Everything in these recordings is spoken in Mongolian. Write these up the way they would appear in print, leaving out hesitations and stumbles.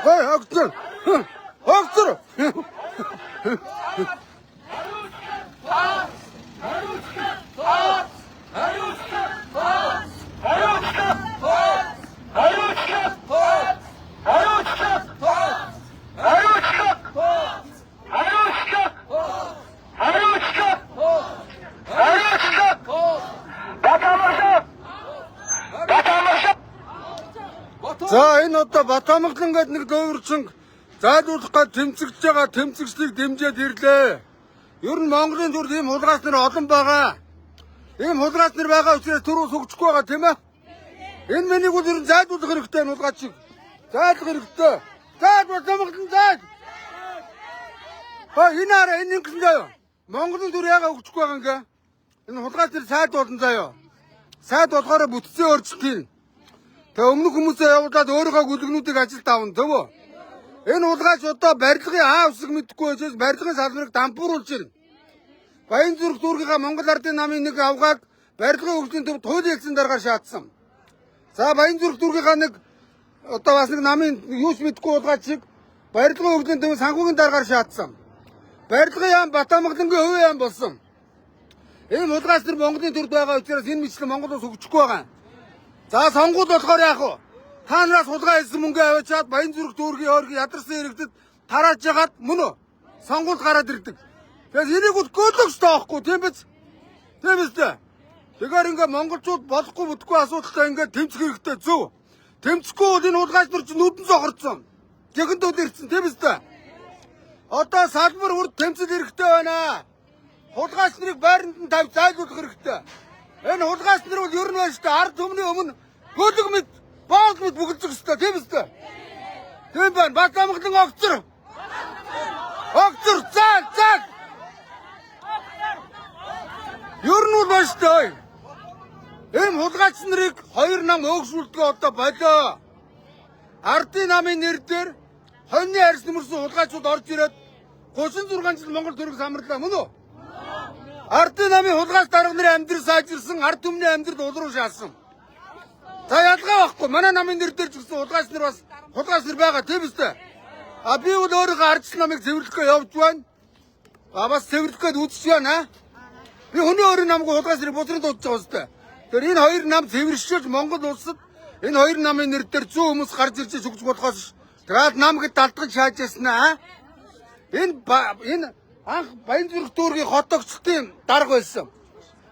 Koy, aktör. Aktör. За энэ одоо Батамглан гэдэг нэг дүүрчин зайлуулах гэж тэмцэгдэж байгаа тэмцэгчлийг дэмжиж ирлээ. Ер нь Монголын төрд ийм хулгайч нар олон байгаа. Ийм хулгайч нар байгаа учраас түрүү сүгчихгүй байгаа тийм ээ. Энэ мэнийг бол ер нь зайлуулах хэрэгтэй энэ хулгайчийг. Зайлуулах хэрэгтэй. Зайл Батамглан зайл. Энэ араа энэ ингэсэн заяа. Монголын төр яага өгчихгүй байгаа ингээ. Энэ хулгайч нар сайд болон заяа. Сайд болохоор бүтцээ өөрчлөлт. Тэгээ өмнөх хүмүүсээ явуулаад өөрийнхөө гүлгнүүдийг ажилд авна төв үү? Энэ хулгайч одоо барилгын аа усыг мэдэхгүй учраас барилгын салбарыг дампууруулж байна. Баянзүрх дүүргийнхаа Монгол Ардын намын нэг авгааг барилгын хөгжлийн төвд хууль хэлсэн дараагаар шаардсан. За Баянзүрх дүүргийнхаа нэг одоо бас нэг намын юуч мэдэхгүй хулгайчийг барилгын хөгжлийн төвд санхүүгийн дараагаар шаардсан. Барилгын яам Батамглангийн хувийн яам болсон. Энэ хулгайч нар Монголын төрд байгаа учраас энэ мэтлэн Монгол улс хөгжихгүй байгаа. За сонгуул болохоор яах вэ? Та нараас хулгай хийсэн мөнгө аваачаад Баянзүрх дүүргийн хойрог ядарсан иргэдэд тарааж ягаад мөн үү? Сонгуул гараад ирдэг. Тэгэхээр энийг бол гөлөгч тоохгүй тийм биз? Тийм биз дээ. Тэгэхээр ингээ монголчууд болохгүй бүтэхгүй асуудалтай ингээ тэмцэх хэрэгтэй зөв. Тэмцэхгүй бол энэ хулгайч нар чинь нүдэн зогорцсон. Гэгэндүүд ирсэн тийм биз дээ. Одоо салбар үрд тэмцэл хэрэгтэй байна. Хулгайч нарыг байранд нь тавь зайлуулах хэрэгтэй. Энэ хулгайч нар бол ер нь байна шүү дээ. Ард түмний өмнө гөлөг мэд, боол мэд бүгэлзэх хэрэгтэй тийм үстэй. Тийм байна. Батамглан огцор. Огцор заал. Ер нь бол байна шүү дээ. Энэ хулгайч нарыг хоёр нам өөгшүүлдэг одоо болоо. Ардын намын нэр дээр хоньны арьс нэмэрсэн хулгайчууд орж ирээд 36 жил Монгол төрөг самарлаа мөн үү? Ардын намын хулгайч дарга нарын амьдрал сайжирсан, ард түмний амьдрал улруу шаасан. За ялгаа байхгүй. Манай намын нэр дээр ч гэсэн хулгайч нар бас хулгайч нар байгаа тийм үстэй. Би бол өөрийнхөө ардчил намыг цэвэрлэхээ явж байна. Бас цэвэрлэхэд үзэж байна. Би хүний өөрийн намыг хулгайч нарыг бузрын дуудаж байгаа үстэй. Тэгэхээр энэ хоёр нам цэвэршүүлж Монгол улсад энэ хоёр намын нэр дээр зүүн хүмүүс гарч ирж шүгж болохоос тэгээд нам гэд далдгаж шааж яснаа. Энэ анх Баянзүрх дүүргийн хотогчдын дарга байсан.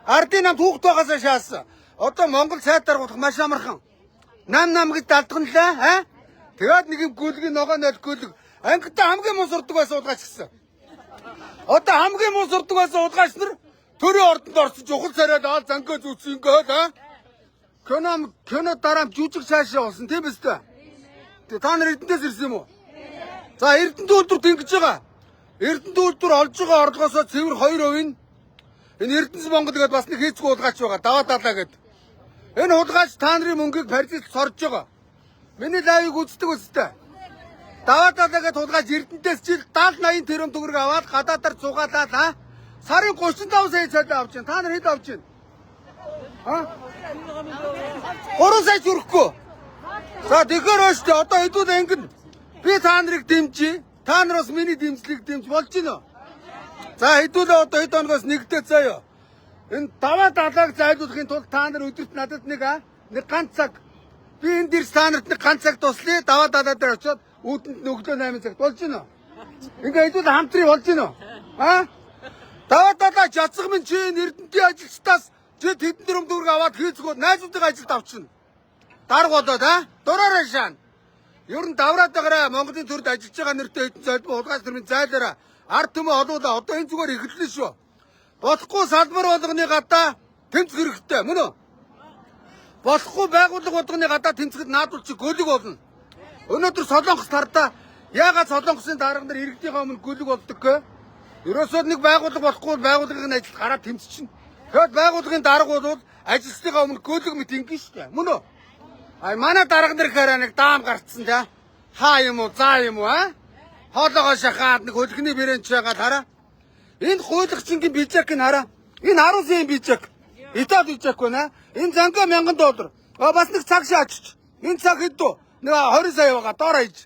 Ардын нам түүхт байгаасаа шаасан. Одоо Монгол сайд даргуулах маш амархан. Нам гэж далдганлаа. Тэгээд нэг юм гүлгийн ногоо нөл гүлэг. Ангидаа хамгийн муу сурдаг байсан хулгайч гэсэн. Одоо хамгийн муу сурдаг байсан хулгайч нар төрийн ордонд орсон жухал царайд аал зангөө зүтсэн ингээд кино дараа жүжиг цаашаа болсон тийм биз дээ. Та нар Эрдэнэс ирсэн юм уу? За Эрдэнэт үйлдвэр тэнгиж байгаа. Эрдэнэт үйлдвэр олж байгаа орлогоосоо цэвэр 2% энэ Эрдэнэс Монгол гэдэг бас нэг хийцгүй хулгайч байгаа. Даваа далаа гэдэг. Энэ хулгайч та нарын мөнгийг парижид сорж байгаа. Миний лайвыг үздэг үстэй. Даваа далаа гэдэг хулгайч Эрдэнэтээс жил 70-80 тэрбум төгрөг аваад гадаадаар цугаалаад сарын 35 сая цалин авч байна. Та нар хэд авч байна? 3 сая зүрхгүй. За тэгэхээр өштэй одоо хэдүүд ангин би та нарыг дэмжиж, та нараас миний дэмжлэг дэмж болж байна. За хэдүүлээ одоо хэд оноос нэгдээ заяа. Энэ даваа далааг зайлуулахын тулд та нар өдөрт надад нэг ганц цаг би энэ дэрс та нарт нэг ганц цаг туслая. Даваа далаа дээр очиод үүдэнд өглөө 8 цагт болж байна. Ингээ хэдүүл хамтрий болж байна. Даваа далаа жацг минь чи Эрдэнэтийн ажилчдаас чи тэдэн дөрөв төгрөг аваад хийцгөө найзуудын ажилд авчихна. Дарга болоод дураараа шаана. Ер нь давраад байгаараа Монголын төрд ажиллаж байгаа нэртэй хэдэн зайлбар хулгайч нарын зайлаараа ард түмээ олуулаа. Одоо энэ зүгээр эхэллээ шүү. Болохгүй салбар болгоны гадаа тэмцэх хэрэгтэй мөн үү? Болохгүй байгууллага болгоны гадаа тэмцэхэд наадуулчих гөлөг болно. Өнөөдөр Солонгос тардаа яагаад Солонгосын дарга нар иргэдийн өмнө гөлөг болдог гэ? Ерөөсөө нэг байгууллага болохгүй байгууллагын ажил гараад тэмцчихнэ. Тэгэхэд байгууллагын дарга бол ажилчдын өмнө гөлөг мэт ингэн шүү дээ. Мөн үү? Манай дарга нар хэрэг нэг даам гарцсан да. Хаа юм уу, заа юм уу хоолоогоо шахаад нэг хөлгөний бэрэнч байгаа хараа. Энэ хуулагчингийн бижэк нь хараа. Энэ 10 сая бижэк. Итад бижэк байна. Энэ занга $1000. Бас нэг цаг шаачч. Энэ цаг хэдүү? Нэг 20 сая байгаа доор хаяж.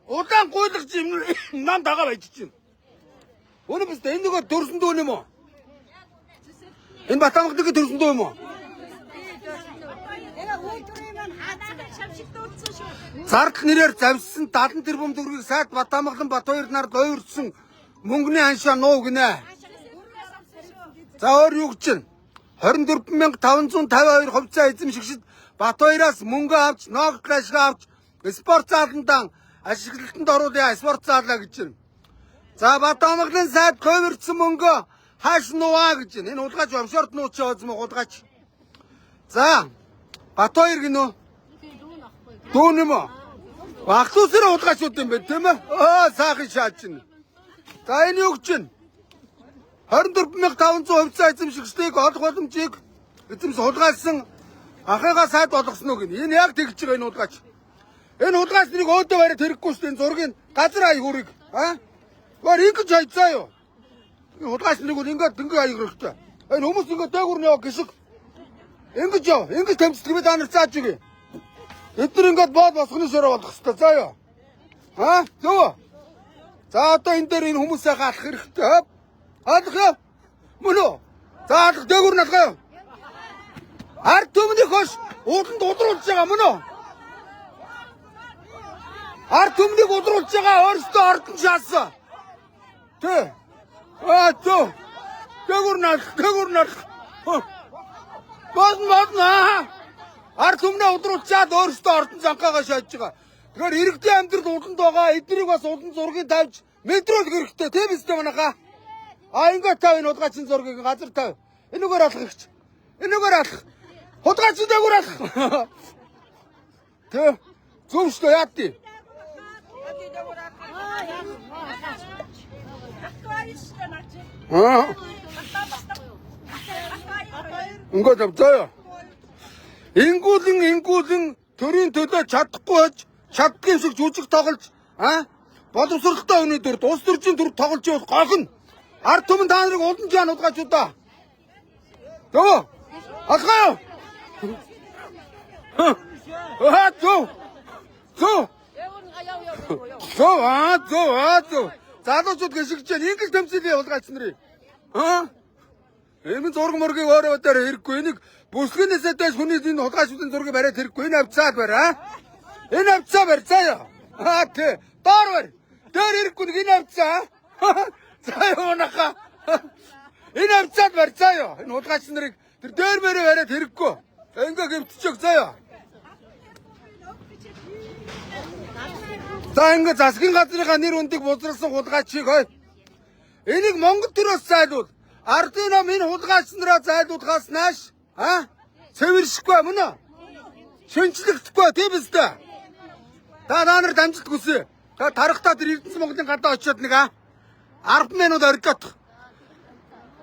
Удаан гуйлагч юм нам дагаа байж чинь. Өнөө биз дээ энэ нөгөө төрсөн дүү юм уу? Энэ Батамгдгийн төрсөн дүү юм уу? Зардал нэрээр завьсан 70 тэрбум төгрөгийг сайд Батамглан Батбаяр нарт ойрсон мөнгөний аншаа нуу гинэ. За өөр юу гэж чинь 24552 хувьцаа эзэмшигчид Батбаяраас мөнгө авч, ноогт ашиг авч, спорт зааландан ашиглалтанд оруулъя, спорт заалаа гэж чинь. За Батамглан сайд хувирсан мөнгө хааш нуваа гэж чинь. Энэ улгаач офшорт нууч озмо улгаач. За Батбаяр гинөө. Дүүн юм уу? Багтуусраа улгаачуд юм бэ, тийм ээ? Саахан шаад чинь. За энэ юу гэж чинь? 24500 хувьцаа эзэмшигчдийг олох боломжийг эзэмс хулгайлсан ахыгаа сайд болгосноо гин. Энэ яг тэгж байгаа энэ улгаач. Энэ улгаач нэг өөдөө бариад хэрэггүй шүү дээ. Зургийг газар ай хүрэг. Гэр ингэж хайцаа юу? Энэ улгаач нэг бол ингээд ай хэрэгтэй. Энэ хүмүүс ингээд дээгүүр нь яваа гişг. Ингэж яв. Ингэж тэмцэлгээ та нар зааж өгье. Эдгээр ингээд бод босгоны шороо болох хэрэгтэй. За юу? Зөө. За одоо энэ дээр энэ хүмүүсээ гаалах хэрэгтэй. Алах. Мөн үү? За алах дээгүүр нь алгаа юу? Ард түмний хош ууланд удруулж байгаа мөн үү? Ард түмнийг удруулж байгаа өөрсдөө ордон шаасан. Тэ. Зөө. Дээгүүр нь алах. Босна. Ард түмнээ удруулчаад өөрсдөө ордон занхаагаа шааж байгаа. Тэгэхээр иргэдийн амьдрал уланд байгаа. Эднийг бас улан зургийг тавьж мэдрүүлэх хэрэгтэй. Тийм үстэй манайхаа. Ингээд тав энэ улгаачин зургийг газар тав. Энэгээр алах гэж. Энэгээр алах. Худгаачин дээгүүр алах. Тэ. Зөв шүү яа тий. Ингээд авцаа. Ингүүлэн төрийн төлөө чадахгүй байж чаддгийн шиг жүжиг тоглож боловсролтой хүний дүр улс төрчийн дүр тоглож явах гохно. Ард түмэн та нарыг улан жаан удгаачудаа. Зөө. Алгаа юу? Зөө. Залуучууд гიშгэж जैन ингэж тэмцэлээ улгаач нарыг. Энэ зураг мөргийг өөрөө дээр хэрэггүй. Энийг бүсгэнээсээ дэш хүний энэ улгаачуудын зургийг бариад хэрэггүй. Энэ авцаад барь Энэ авцаа барь заяа. Тэ. Доор барь. Дээр хэрэггүй энэ авцаа. Заяа унаха. Энэ авцаад барь заяа. Энэ улгаач нарыг тэр дээр мөрөө бариад хэрэггүй. Ингээ гэмтчих заяа. За ингээ засгийн газрынхаа нэр үндийг бузруулсан хулгайчийг хой. Энийг Монгол төрөөс зайлуул. Ардын ном энэ хулгайч нараа зайлуулахаас нааш цэвэршихгүй мөн үү? Шинжлэхдэггүй тийм үстэй. Та нар дамжилт хүсье. Та тарахтаа тэр Эрдэнэс Монголын гадаа очиод нэг 10 минут орилдох.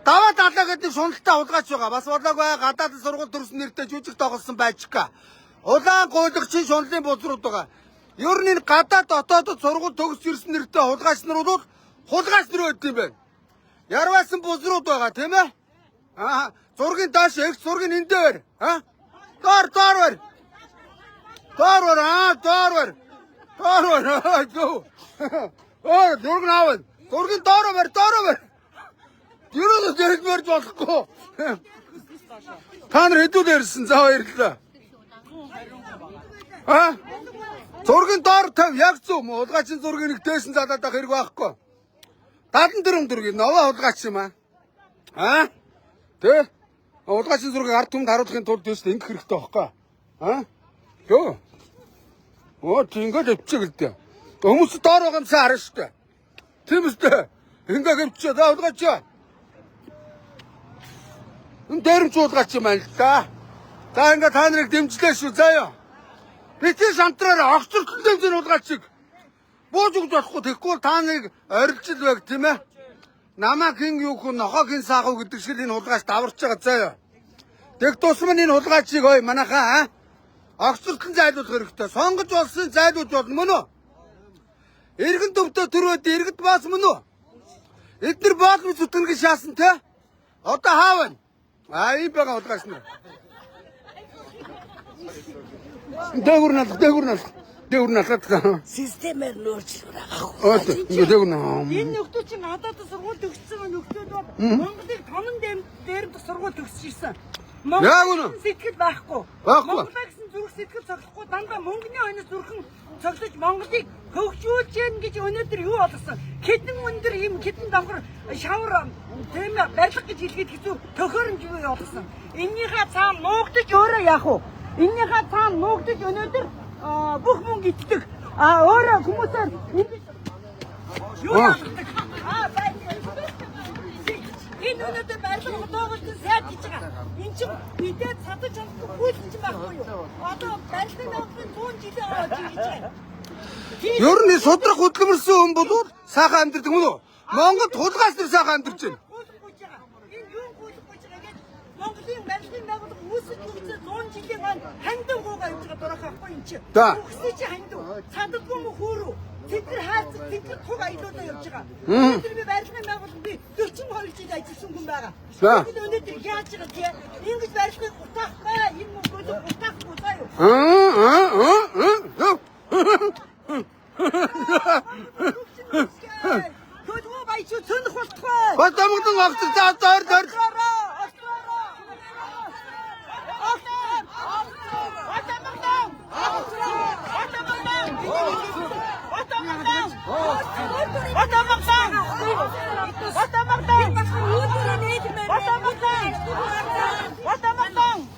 Даваа далаа гэдэг шуналтай хулгайч байгаа. Бас болоогүй гадаадын сургууль төрсөн нэртэй жүжиг тоглосон байжка. Улаан гуйлагчийн шунлын бузрууд байгаа. Ер нь энэ гадаад дотоодод сургууль төгс ирсэн нэртэй хулгайч нар бол хулгайч нар байд юм байна. Ярваасан бузрууд байгаа тийм ээ? Зургийн доош их зургийн эндээ барь. Доор барь. Доор барь. Зург наавал. Зургийн доор барь. Юуруу зэрэг барьж болохгүй. Та нар хэдүүл ярьсан заа баярлалаа. Зургийн доор тав яг зөв мө улгаачин зургийг нэг дээсэн залаад авах хэрэг байхгүй. 74 дөргийн новоо улгаач юм Тэ? Улгаачин зургийг ард түмэнд харуулахын тулд дэвс ингэх хэрэгтэй байхгүй. Йоо. Ингээд өвчөг л дээ. Хүмүүс доор байгаа юмсаа харна шүү дээ. Тийм үстэй. Ингээд өвчөө за улгаач. Энэ дээрм чуулгаач юм байна л да. За ингээд та нарыг дэмжлээ шүү заяа. Битгий шантраараа огцортлон дэмжин улгаачиг. Бууж өгч болохгүй тэгэхгүй та нарыг орилжил байг тийм ээ. Намаа хин юу хүн нохогийн саахуу гэдэг шиг энэ хулгайч даварч байгаа заяа. Тэг тусам энэ хулгайчийг ой манайхаа огцортлон зайлуулах хэрэгтэй. Сонгож олсон зайлуулж болно мөн үү? Иргэн төвдөө төрөөд иргэд баасан мөн үү? Эдгээр боолны зүтгэнгээ шаасан те? Одоо хаав байна? Ийм байгаа удаагч нар. Дээгүр налаад. Системээр нөөцлөр авах. Дээгүр наа. Энэ нөхдөө чинь надад сургууль төгссөн нөхдүүд бол Монголыг тонон дээр сургууль төгсөж ирсэн. Монгол сэтгэл байхгүй. Монголаа гэсэн зүрх сэтгэл цоглохгүй дандаа мөнгөний хойноос зүрхэн цоглож Монголыг хөгжүүлж яана гэж өнөөдөр юу болгосон? Хэдэн өндөр юм хэдэн давхар шавар тийм барилга гэж хэлгээд хэцүү төхөөрөмж юу болгосон? Эннийхээ цаана нуугдаж өөрөө яах вэ? Эннийхээ цаана нуугдаж өнөөдөр бүх мөнгө итдэг. Өөрөө хүмүүсээр юу яадаг? Энэ өнөөдөр барилга доогоолт сайд гэж байгаа. Энд чинь бидээ цадаж чадахгүй хүйсч байхгүй юу? Одоо барилгын доогоолт 100 жилийн орж гэж байна. Ер нь судрах хөдөлмөрсөн хүн болвол сайхан амьдэрдэг мөн үү? Монгол хулгайч нар сайхан амьдарч байна. Энэ юу гүйцэж байгаа гэж Монголын барилгын байгууллага үүсэж өгсөн 100 жилийн ан хандив гуугаа явж байгаа дурах байхгүй юм чи. Үхсэж чи хандив. Цадаггүй мө хөөрөө. Тэдгээр хайц тэдгээр туг аялуулаа явж байгаа. Өнөөдөр би барилгын байгууллага би 42 жил ажилласан хүн байгаа. Бид өнөөдөр яаж байгаа тийм ингэж барилгыг утаахгүй энэ мөнгөд утаахгүй заа юу. Төдөө баяч цөндөх болтгоо. Батамгдан огцор заар заар.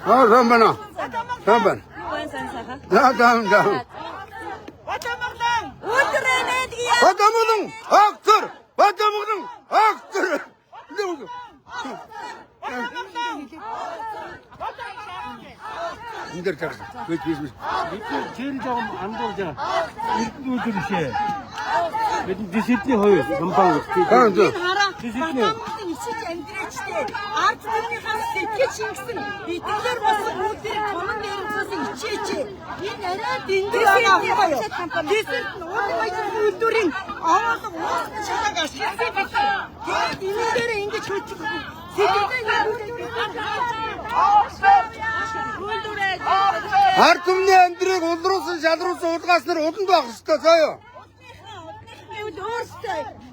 Рамбана. Рамбан. Эндэр чаг. Вэж. 제일 조금 안 돌자. 일도 들으셔. 디시티 호요. 금방. 디시티. ичиж амьдрээчтэй ард түмнийхээ сэтгэл шингэсэн эдгээр болсон бүгдийг тонон дээрээс ичээч. Энэ арай дэндүү байгаа юу? Дисэрт нь уулын үйлдвэрийн оолго уусны шалаг ашигласан байсан. Тэгээд энэ дээр ингэж хөтчих сэтгэлээ ард түмний амьдрыг улруулсан шалруулсан улгаас нар уланд байх ёстой заа юу? өөрсдөө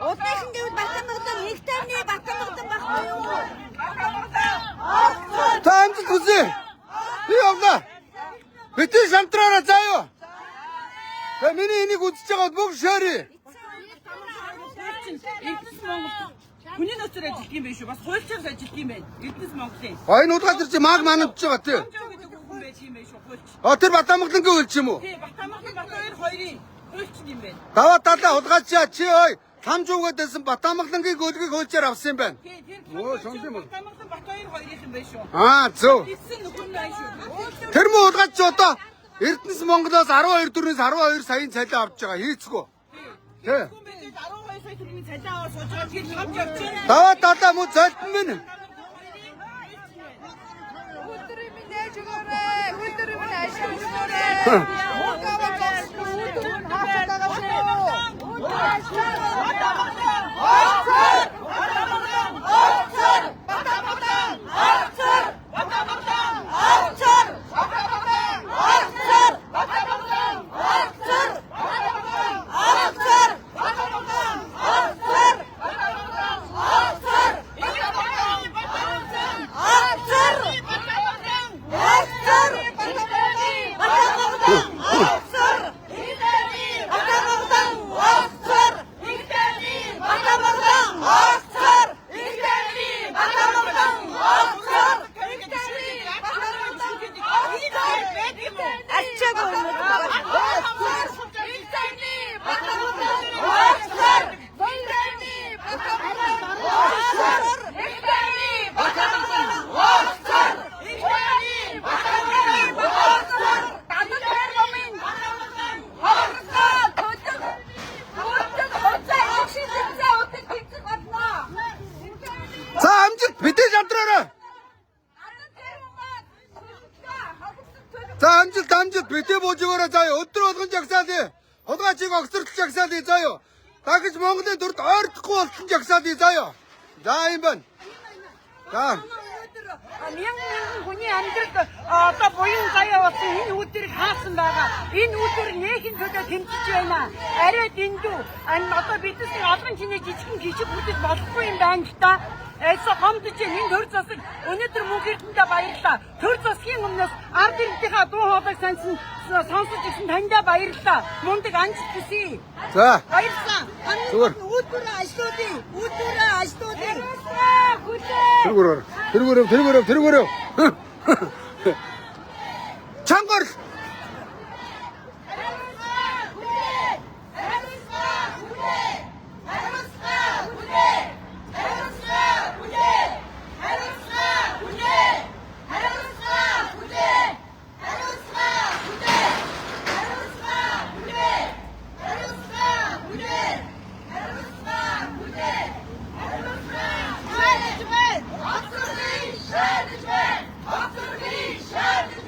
Одоогийн гэвэл Батамгдан хектарны Батамгдан байхгүй юу? Таамд үзье. Би явна. Битээ шантраараа заа юу? Та миний энийг үзэж байгаа бүх шари. Эрдэнэс Монгол хүний нөөцөөр ажиллах юм биш үү? Бас хуульчаар ажиллах юм байна. Эрдэнэс Монголын. Хойно удаа тэр чи маг манамж байгаа тий. Тэр Батамгдангийн үйл ч юм уу? Тий, Батамгдан Батбаяр хоёрын хуульч юм байна. Даваа талаа хулгайчаа чи ой. Хамжуугаад байсан Батамгалангийн гөлгийг хөөцөр авсан юм байна. Оо, сонд юм уу? Батамгалан Батбаяр хоёрын юм байна шүү. Зөв. Эцэн нөхөн байна шүү. Тэр мөн улгаач одоо Эрдэнэс Монголоос 12 саяын цалин авч байгаа хийцгүү. Тий. 12 сая төгрөгийн цалин аваад сууж байгаа тийм хамж явж байна. Даваа талаа мөн золтон минь. Өдрийн минь ээж өгөөрэй. Өдрийн минь ашиг өгөөрэй. За амжилт битээ бууж өгөөрэй заа. Өдөр болгон жагсаалээ. Хулгайчийг огцорлох жагсаалыг заяа. Дахиж Монголын төрд ойртохгүй болсон жагсаалыг заяа. За юм байна. За. Мянган хүний амьдралд одоо буян заяа болсон энэ үүдэрийг хаасан байгаа. Энэ үүдэр нээхэн төлөө тэмцэж байна. Арай дэндүү. Одоо биднээс олон чиний жижигэн гişиг бүтэц болохгүй юм байна л та. Эсэ гомдож энэ төр засаг өнөөдөр мөнх эрдэндээ баярлалаа. Төр засгийн өмнөөс ард иргэдийнхаа дуу хоолойг сонсож ирсэн таньдаа баярлалаа. Мундаг амжилт хүсье. За. Баярлалаа. Зүгээр. Үүдэрээ ажилтуудын. Үүдэрээ ажилтуудын. Тэр гөрөө.